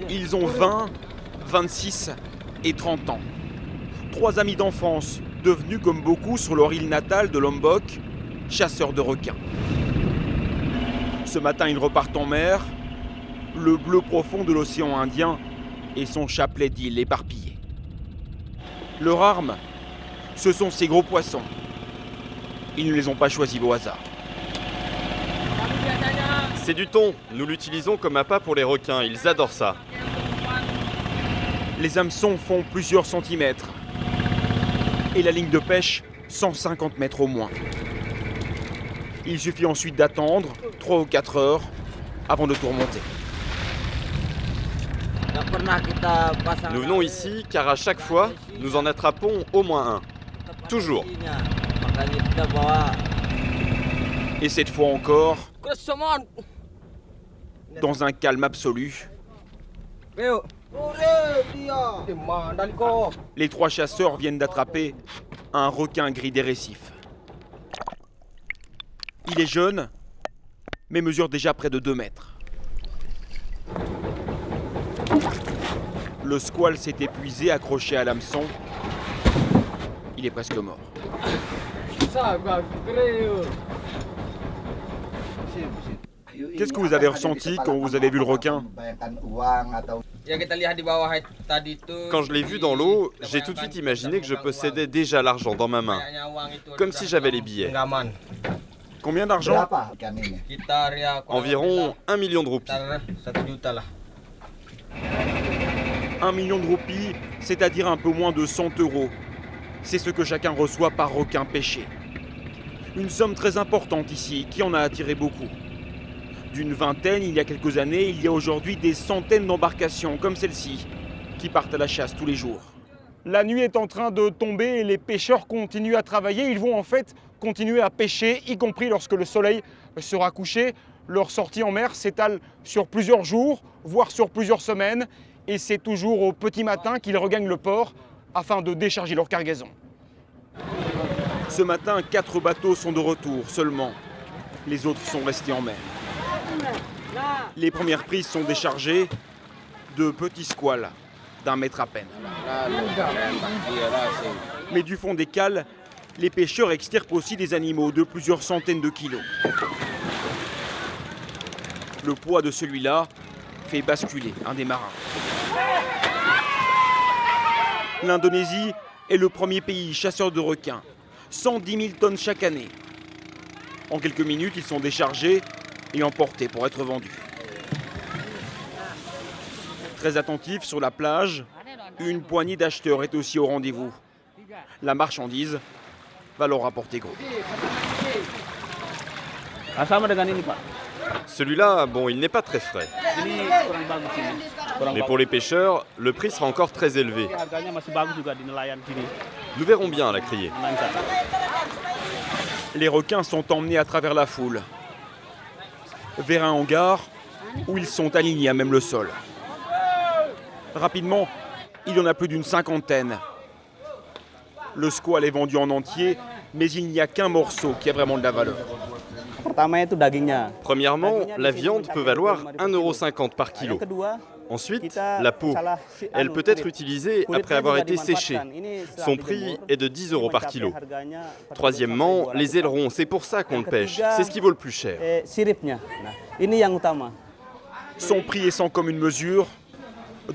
Ils ont 20, 26 et 30 ans. 3 amis d'enfance, devenus comme beaucoup sur leur île natale de Lombok, chasseurs de requins. Ce matin, ils repartent en mer, le bleu profond de l'océan Indien et son chapelet d'îles éparpillées. Leur arme, ce sont ces gros poissons. Ils ne les ont pas choisis au hasard. C'est du thon, nous l'utilisons comme appât pour les requins, ils adorent ça. Les hameçons font plusieurs centimètres. Et la ligne de pêche, 150 mètres au moins. Il suffit ensuite d'attendre 3 ou 4 heures avant de tout remonter. Nous venons ici car à chaque fois, nous en attrapons au moins un. Toujours. Et cette fois encore, dans un calme absolu, les 3 chasseurs viennent d'attraper un requin gris des récifs. Il est jeune, mais mesure déjà près de 2 mètres. Le squale s'est épuisé, accroché à l'hameçon. Il est presque mort. Qu'est-ce que vous avez ressenti quand vous avez vu le requin ? Quand je l'ai vu dans l'eau, j'ai tout de suite imaginé que je possédais déjà l'argent dans ma main, comme si j'avais les billets. Combien d'argent ? Environ 1 million de roupies. 1 million de roupies, c'est-à-dire un peu moins de 100 €. C'est ce que chacun reçoit par requin pêché. Une somme très importante ici, qui en a attiré beaucoup. D'une vingtaine il y a quelques années, il y a aujourd'hui des centaines d'embarcations comme celle-ci, qui partent à la chasse tous les jours. La nuit est en train de tomber et les pêcheurs continuent à travailler. Ils vont en fait continuer à pêcher, y compris lorsque le soleil sera couché. Leur sortie en mer s'étale sur plusieurs jours, voire sur plusieurs semaines. Et c'est toujours au petit matin qu'ils regagnent le port afin de décharger leur cargaison. Ce matin, 4 bateaux sont de retour seulement. Les autres sont restés en mer. Les premières prises sont déchargées de petits squales d'1 mètre à peine. Mais du fond des cales, les pêcheurs extirpent aussi des animaux de plusieurs centaines de kilos. Le poids de celui-là fait basculer un des marins. L'Indonésie est le premier pays chasseur de requins. 110 000 tonnes chaque année. En quelques minutes, ils sont déchargés et emportés pour être vendus. Très attentif sur la plage, une poignée d'acheteurs est aussi au rendez-vous. La marchandise va leur rapporter gros. Celui-là, bon, il n'est pas très frais. Mais pour les pêcheurs, le prix sera encore très élevé. Nous verrons bien à la criée. Les requins sont emmenés à travers la foule, vers un hangar où ils sont alignés à même le sol. Rapidement, il y en a plus d'une 50aine. Le squale est vendu en entier, mais il n'y a qu'un morceau qui a vraiment de la valeur. Premièrement, la viande peut valoir 1,50 € par kilo. Ensuite, la peau. Elle peut être utilisée après avoir été séchée. Son prix est de 10 € par kilo. Troisièmement, les ailerons, c'est pour ça qu'on le pêche. C'est ce qui vaut le plus cher. Son prix est sans commune mesure,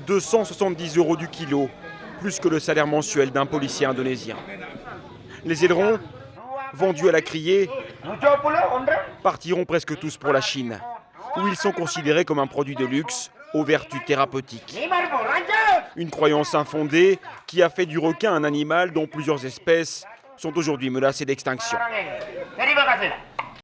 270 € du kilo, plus que le salaire mensuel d'un policier indonésien. Les ailerons, vendus à la criée, partiront presque tous pour la Chine, où ils sont considérés comme un produit de luxe aux vertus thérapeutiques. Une croyance infondée qui a fait du requin un animal dont plusieurs espèces sont aujourd'hui menacées d'extinction.